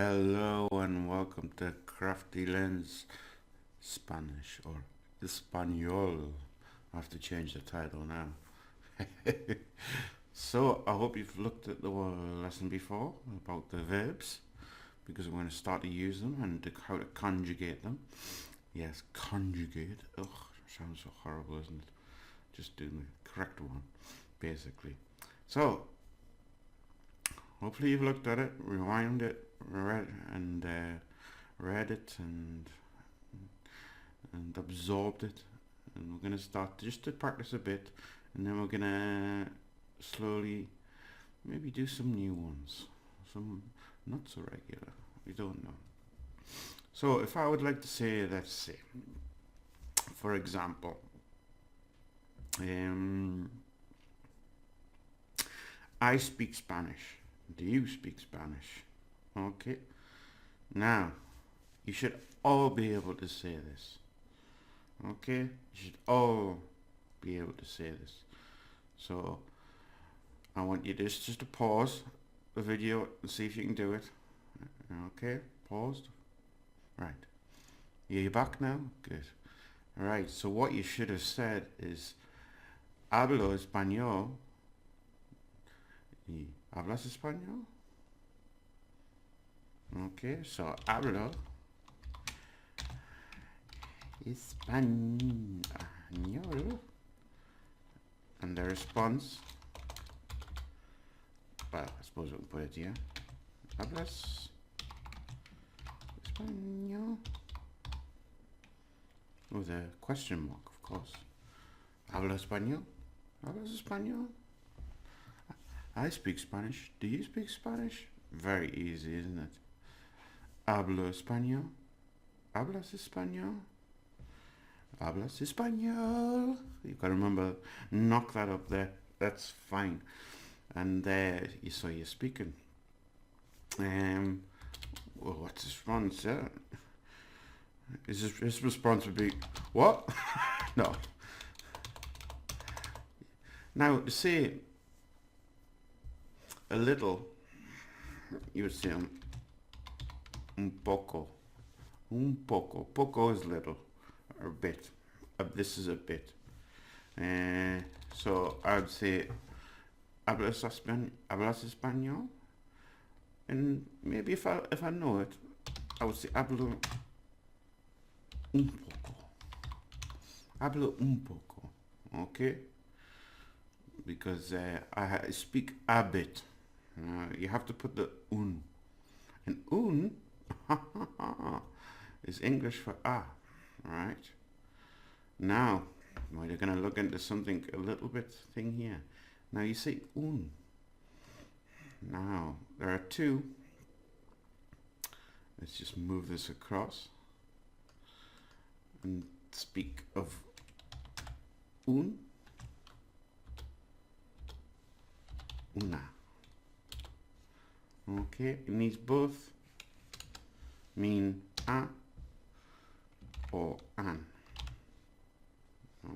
Hello and welcome to Crafty Lens Spanish or Espanol. I have to change the title now. So I hope you've looked at the lesson before about the verbs because we're going to start to use them and how to conjugate them. Yes, conjugate. Ugh, sounds so horrible, isn't it? Just doing the correct one, basically. So hopefully you've looked at it, rewind it, read it and absorbed it. And we're going to start just to practice a bit, and then we're going to slowly maybe do some new ones, some not so regular. We don't know. So if I would like to say, let's say, for example, I speak Spanish. Do you speak Spanish? Okay. Now, you should all be able to say this. Okay? You should all be able to say this. So, I want you just to pause the video and see if you can do it. Okay? Paused. Right. Are you back now? Good. Alright, so what you should have said is Hablo español. ¿Hablas español? Okay, so hablo español. And the response, well, I suppose we can put it here. Hablas español? With a question mark, of course. Hablo español? Hablas español? I speak Spanish. Do you speak Spanish? Very easy, isn't it? Hablo español. ¿Hablas español? ¿Hablas español? You've got to remember, knock that up there. That's fine. And so you're speaking. Well, what's his response? His response would be, what? No. Now, to say a little, you would say un poco. Un poco. Poco is little, or a bit. This is a bit. So I would say, ¿Hablas español? And maybe if I know it, I would say, hablo un poco. Hablo un poco. Okay? Because I speak a bit. You have to put the un. And un is English for a, right? Now, we're going to look into something a little bit thing here. Now you say un. Now, there are two. Let's just move this across and speak of un. Una. Okay, and these both mean a or an.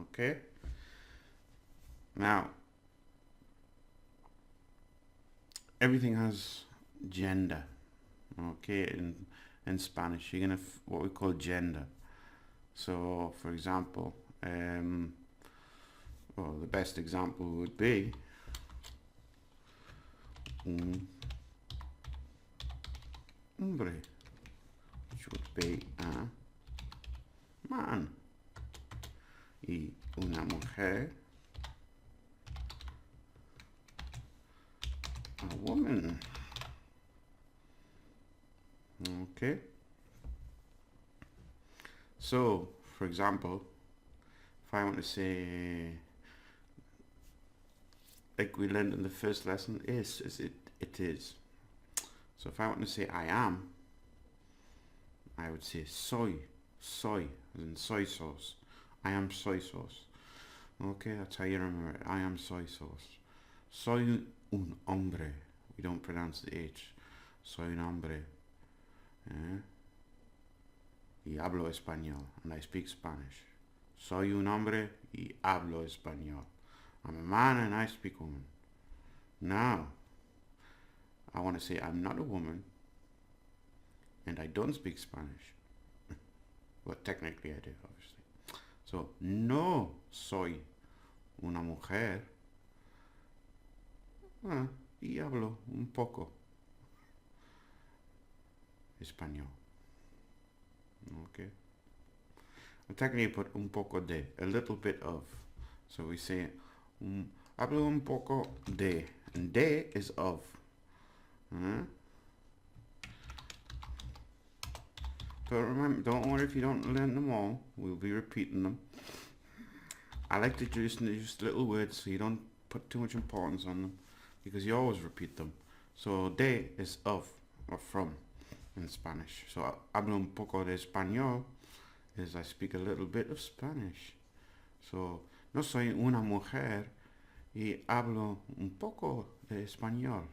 Okay. Now, everything has gender. Okay, in Spanish, you're gonna what we call gender. So, for example, well, the best example would be un hombre, which would be a man, y una mujer, a woman. Okay. So, for example, if I want to say, like we learned in the first lesson, is it is. So if I want to say I am, I would say soy, as in soy sauce. I am soy sauce. Okay, that's how you remember it. I am soy sauce. Soy un hombre. We don't pronounce the H. Soy un hombre. Y hablo español. And I speak Spanish. Soy un hombre y hablo español. I'm a man and I speak woman. Now, I want to say I'm not a woman and I don't speak Spanish. Well, technically I do, obviously. So, no soy una mujer. Y hablo un poco español. Okay. Well, technically put un poco de, a little bit of. So we say, hablo un poco de. And de is of. But remember, don't worry if you don't learn them all. We'll be repeating them. I like to just use little words so you don't put too much importance on them, because you always repeat them. So de is of or from in Spanish. So hablo un poco de español is I speak a little bit of Spanish. So no soy una mujer y hablo un poco de español.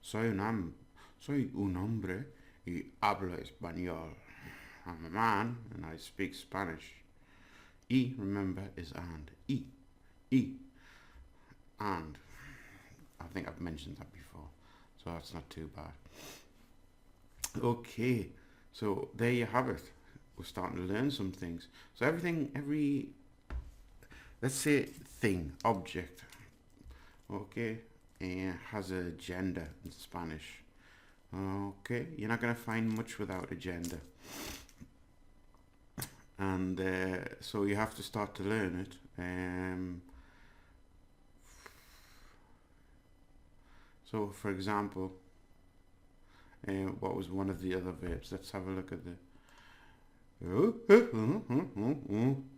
Soy un hombre y hablo español. I'm a man and I speak Spanish. Y, remember, is and. Y. And. I think I've mentioned that before, so that's not too bad. Okay, so there you have it. We're starting to learn some things. So let's say thing, object, okay, has a gender in Spanish. Okay, you're not going to find much without a gender. And so you have to start to learn it. So, for example, what was one of the other verbs? Let's have a look at the...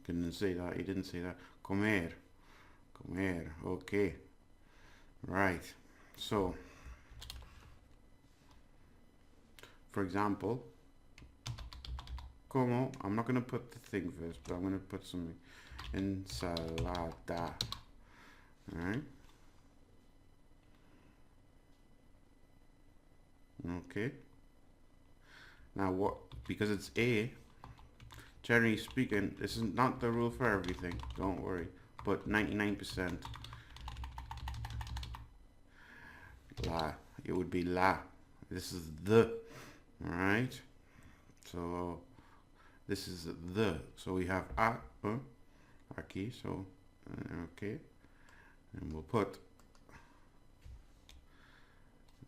Couldn't say that. He didn't say that. Comer. Okay. Right. So, for example, como, I'm not going to put the thing first, but I'm going to put something. Ensalada. Alright. Okay. Now what, because it's A, generally speaking, this is not the rule for everything, don't worry, but 99%, la, it would be la. This is the, alright? So, this is the, so we have a, aquí, so, okay, and we'll put,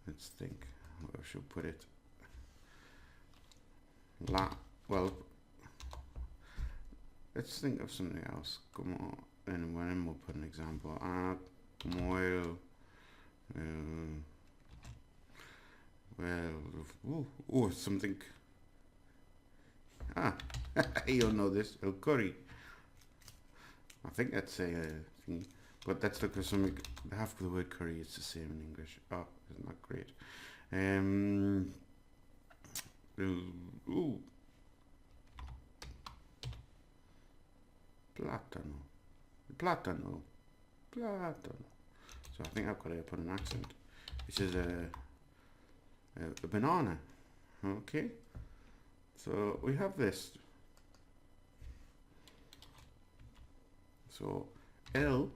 let's think, where should we put it? La, well, let's think of something else. Como, and then we'll put an example. Como el, well, something. You'll know this. El curry. I think that's a thing, but that's like something. Half of the word curry is the same in English. Oh, isn't that great? Plátano. So I think I've got to put an accent. This is a banana. Okay. So we have this. So L.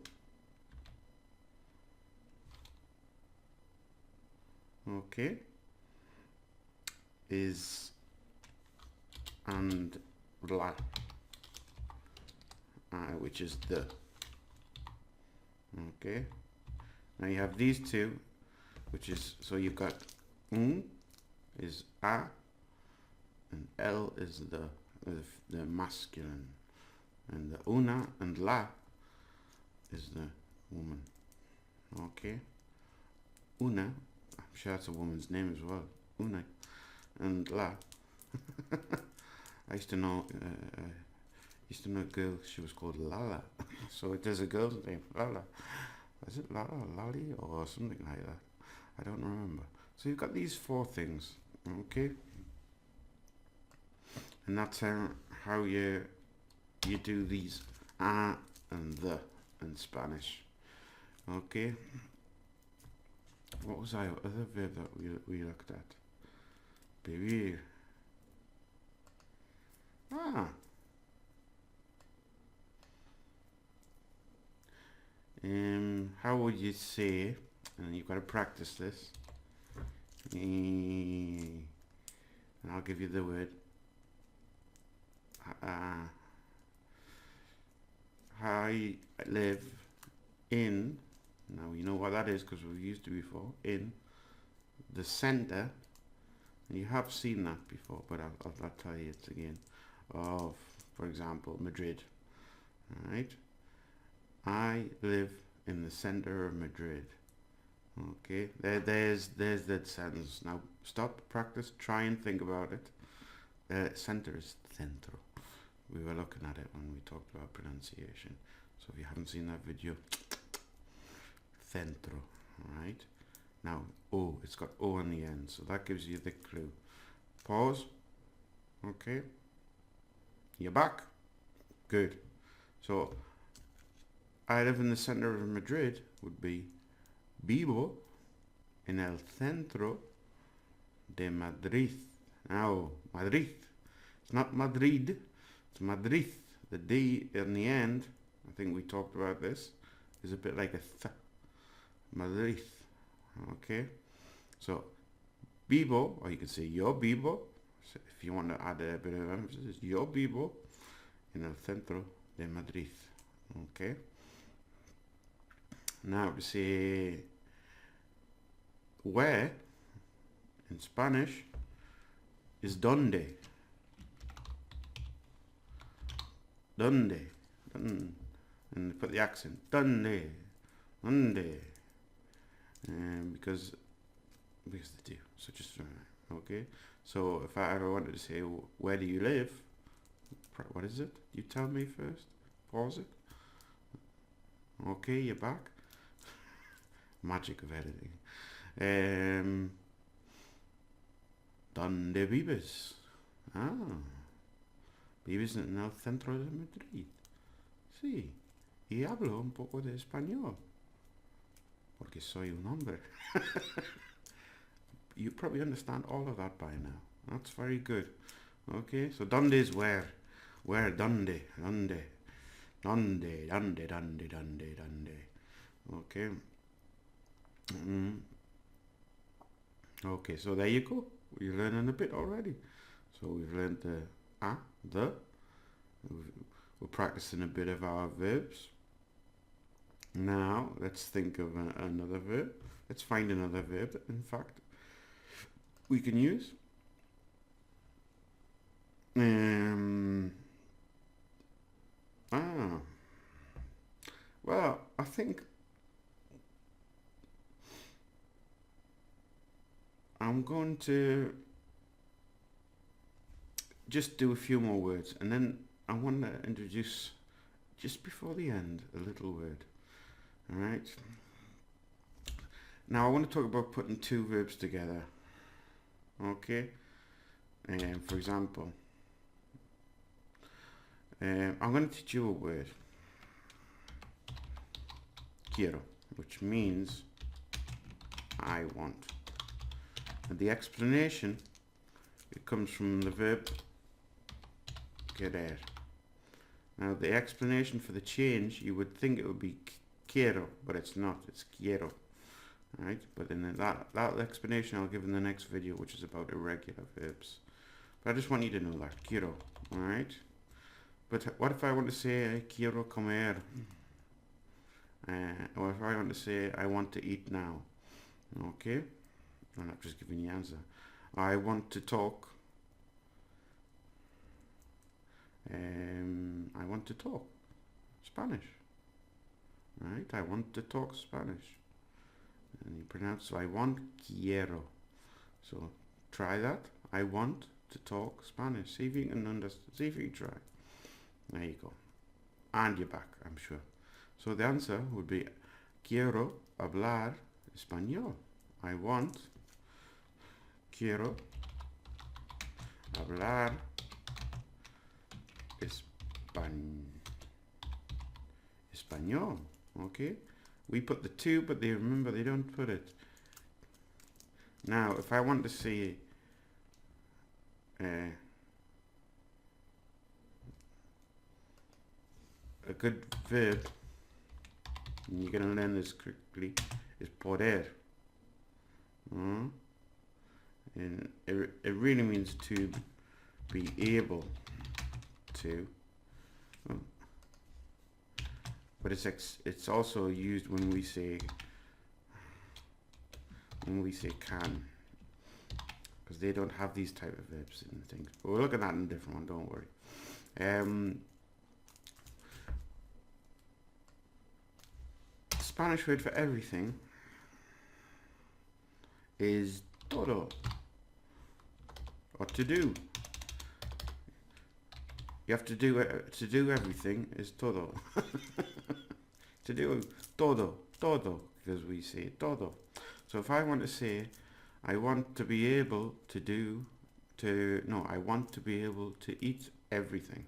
Okay. Is and la, which is the. Okay. Now you have these two, which is, so you've got is a, and L is the masculine, and the una and la is the woman. Okay. Una, I'm sure that's a woman's name as well. Una and la. I used to know a girl, she was called Lala. So there's a girl's name, Lala. Is it Lala, Lali, or something like that? I don't remember. So you've got these four things, okay? And that's how you do these and the in Spanish. Okay? What was our other verb that we looked at? Vivir. How would you say, and you've got to practice this, and I'll give you the word. I live in, now you know what that is because we've used it before, in the center, and you have seen that before, but I'll tell you it again, of, for example, Madrid. Alright, I live in the center of Madrid. Okay, there's that sentence. Now stop, practice, try and think about it. Center is centro. We were looking at it when we talked about pronunciation. So if you haven't seen that video, centro. Alright, now O, it's got O on the end, so that gives you the clue. Pause. Okay, you're back. Good. So I live in the center of Madrid would be vivo en el centro de Madrid. Now, Madrid. It's not Madrid, it's Madrid. The D in the end, I think we talked about this, is a bit like a th. Madrid. Okay? So, vivo, or you can say yo vivo, so if you want to add a bit of emphasis, yo vivo en el centro de Madrid. Okay? Now to say where in Spanish is donde. Donde. And put the accent. Donde. Donde. Because they do. So just okay. So if I ever wanted to say where do you live, what is it? You tell me first. Pause it. Okay, you're back. Magic of editing. ¿Dónde vives? Vives en el centro de Madrid. Sí. Y hablo un poco de español. Porque soy un hombre. You probably understand all of that by now. That's very good. Okay, so ¿dónde is where? Where? ¿Dónde? ¿Dónde? ¿Dónde? ¿Dónde? ¿Dónde? ¿Dónde? ¿Dónde? Okay. Okay, so there you go. We're learning a bit already. So we've learned the. We're practicing a bit of our verbs. Now let's think of another verb. Let's find another verb, in fact, we can use. Well, I think I'm going to just do a few more words, and then I want to introduce, just before the end, a little word. Alright? Now I want to talk about putting two verbs together. Okay? For example, I'm going to teach you a word. Quiero, which means I want. And the explanation, it comes from the verb querer. Now the explanation for the change, you would think it would be quiero, but it's not, it's quiero. Alright, but in that explanation I'll give in the next video, which is about irregular verbs. But I just want you to know that, quiero, alright? But what if I want to say quiero comer? Or if I want to say I want to eat now? Okay? I'm not just giving you the answer. I want to talk. I want to talk Spanish. Right? I want to talk Spanish. And you pronounce, so I want quiero. So try that. I want to talk Spanish. See if you can understand. See if you can try. There you go. And you're back, I'm sure. So the answer would be quiero hablar español. I want, quiero hablar español. Okay? We put the two, but they remember they don't put it. Now, if I want to say a good verb, and you're going to learn this quickly, is poder. and it really means to be able to. But it's also used when we say can, because they don't have these type of verbs and things. But we'll look at that in a different one. Don't worry. Spanish word for everything is todo, or to do. You have to do everything is todo. To do todo, because we say todo. So if I want to say, I want to be able to I want to be able to eat everything.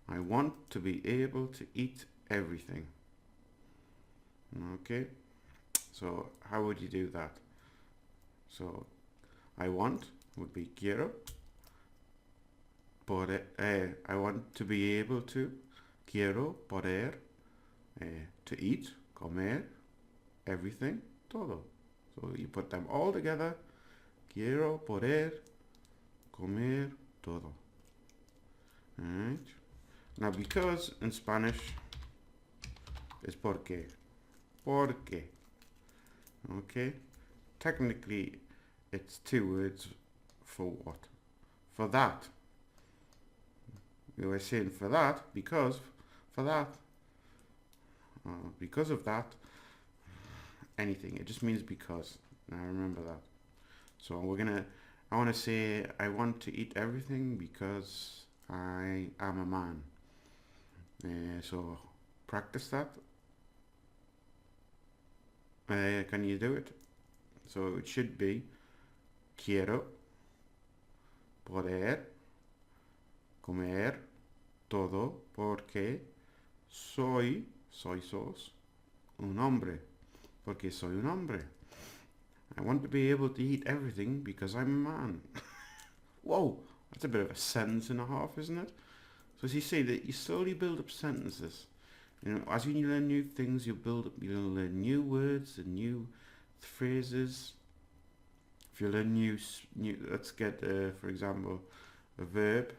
I want to be able to eat everything. Okay, so how would you do that? So I want would be quiero. I want to be able to, quiero poder, to eat, comer, everything, todo. So you put them all together, quiero poder comer todo. Alright. Now because in Spanish is porque. Porque. Okay. Technically it's two words for what? For that. We were saying for that, because for that, because of that, anything. It just means because. Now remember that. So I want to say I want to eat everything because I am a man. So practice that. Can you do it? So it should be quiero poder comer todo porque sos un hombre. Porque soy un hombre. I want to be able to eat everything because I'm a man. Whoa, that's a bit of a sentence and a half, isn't it? So as you say that you slowly build up sentences. You know, as you learn new things, you'll learn new words and new phrases. If you learn new, let's get, for example, a verb.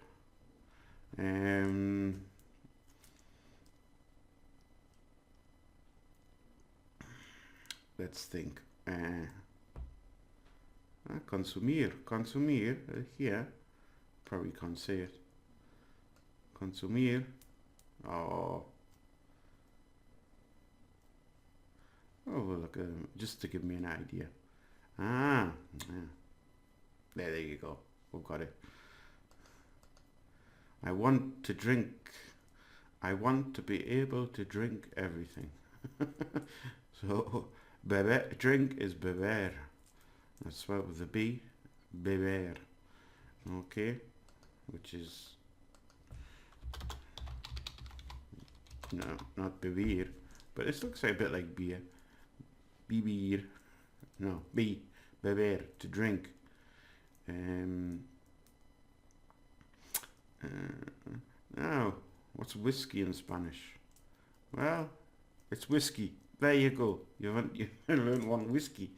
Let's think. Consumir. Consumir, here. Probably can't say it. Consumir. Oh, well, look, just to give me an idea. Yeah. There you go. We've got it. I want to drink. I want to be able to drink everything. So, drink is beber. That's spelled with a B. Beber. Okay? Which is... No, not beber. But it looks like a bit like beer. Beber. No, beber, to drink. Now, what's whiskey in Spanish? Well, it's whiskey. There you go. You learned one whiskey.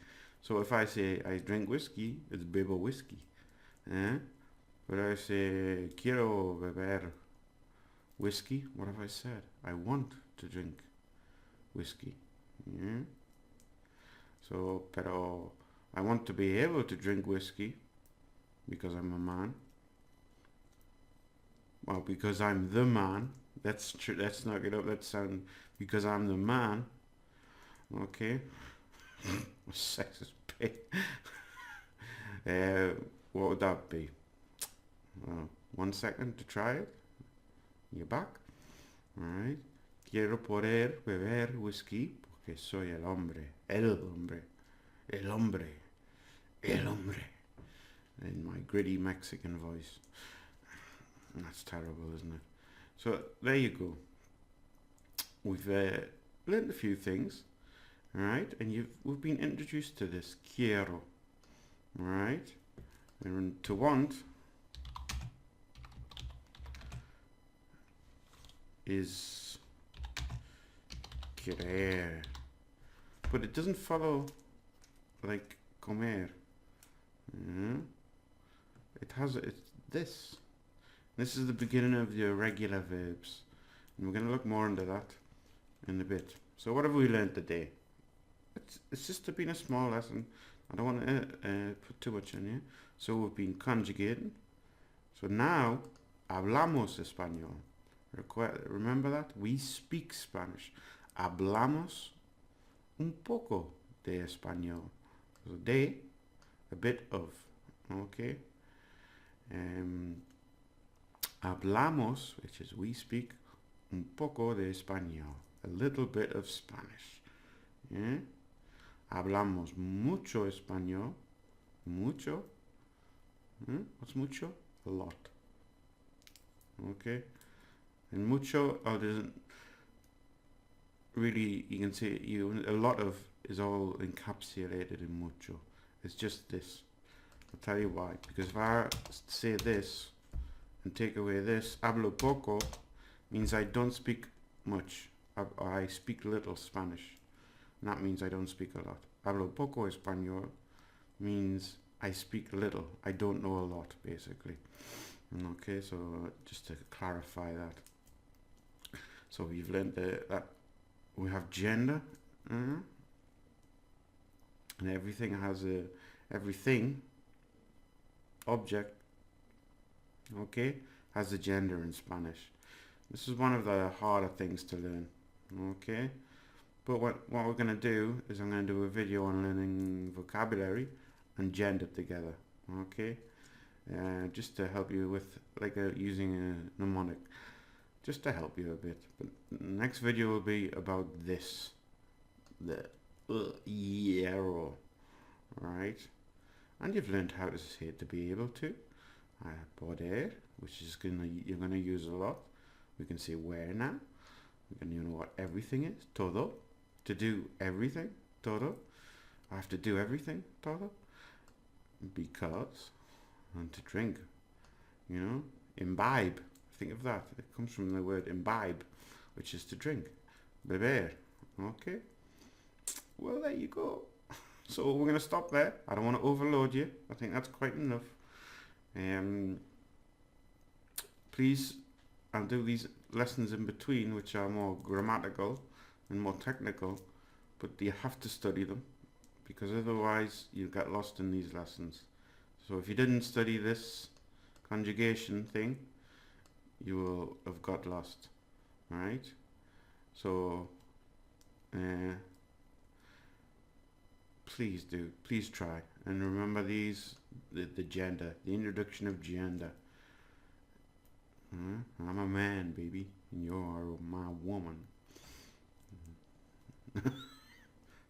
So if I say I drink whiskey, it's bebo whiskey. But I say quiero beber whiskey. What have I said? I want to drink whiskey. Yeah. So, pero I want to be able to drink whiskey because I'm a man. Well, because I'm the man. That's true. Let's knock it up. Let's sound because I'm the man. Okay. Sexist pig. What would that be? 1 second to try it. You're back. Alright. Quiero poder beber whisky porque soy el hombre. El hombre. El hombre. El hombre. In my gritty Mexican voice. That's terrible, isn't it? So there you go. We've learned a few things. Alright, and we've been introduced to this quiero. Alright. And to want is querer. But it doesn't follow like comer. It has it's this. This is the beginning of the irregular verbs. And we're going to look more into that in a bit. So what have we learned today? It's just been a small lesson. I don't want to put too much in here. So we've been conjugating. So now, hablamos español. Remember that? We speak Spanish. Hablamos un poco de español. So de, a bit of. Okay? Hablamos, which is we speak, un poco de español. A little bit of Spanish. Yeah? Hablamos mucho español. Mucho. What's mucho? A lot. Okay? And mucho doesn't really, you can say, a lot of is all encapsulated in mucho. It's just this. I'll tell you why. Because if I say this and take away this, hablo poco means I don't speak much. I speak little Spanish. And that means I don't speak a lot. Hablo poco español means I speak little. I don't know a lot, basically. Okay, so just to clarify that. So we've learned that we have gender. And everything has everything, object, okay, has a gender in Spanish. This is one of the harder things to learn, okay? But what we're going to do is I'm going to do a video on learning vocabulary and gender together, okay? Just to help you with, like, using a mnemonic, just to help you a bit. But the next video will be about this, the hierro, right? And you've learned how to say it to be able to. Poder, which is you're gonna use a lot. We can say where now. We can, you know what everything is. Todo, to do everything. Todo, I have to do everything. Todo, because, and to drink. You know, imbibe. Think of that. It comes from the word imbibe, which is to drink. Beber. Okay. Well, there you go. So we're going to stop there. I don't want to overload you. I think that's quite enough. Please, I'll do these lessons in between, which are more grammatical and more technical, but you have to study them, because otherwise you'll get lost in these lessons. So if you didn't study this conjugation thing, you will have got lost. Alright? So, please try. And remember the gender, the introduction of gender. I'm a man, baby, and you're my woman.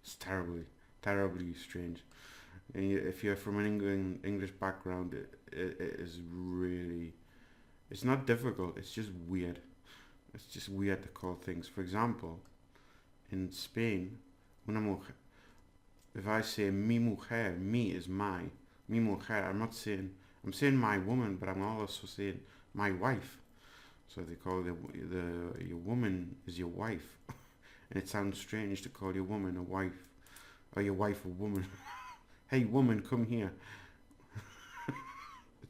It's terribly strange. And if you're from an English background, it is really, it's not difficult, it's just weird. It's just weird to call things. For example, in Spain, una mujer, if I say mi mujer, mi is my, mi mujer, I'm saying my woman, but I'm also saying my wife. So they call your woman is your wife. And it sounds strange to call your woman a wife, or your wife a woman. Hey woman, come here.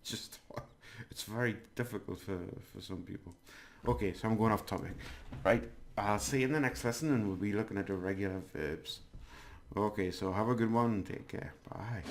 It's very difficult for some people. Okay, so I'm going off topic. Right, I'll see you in the next lesson, and we'll be looking at the regular verbs. Okay, so have a good one. Take care. Bye.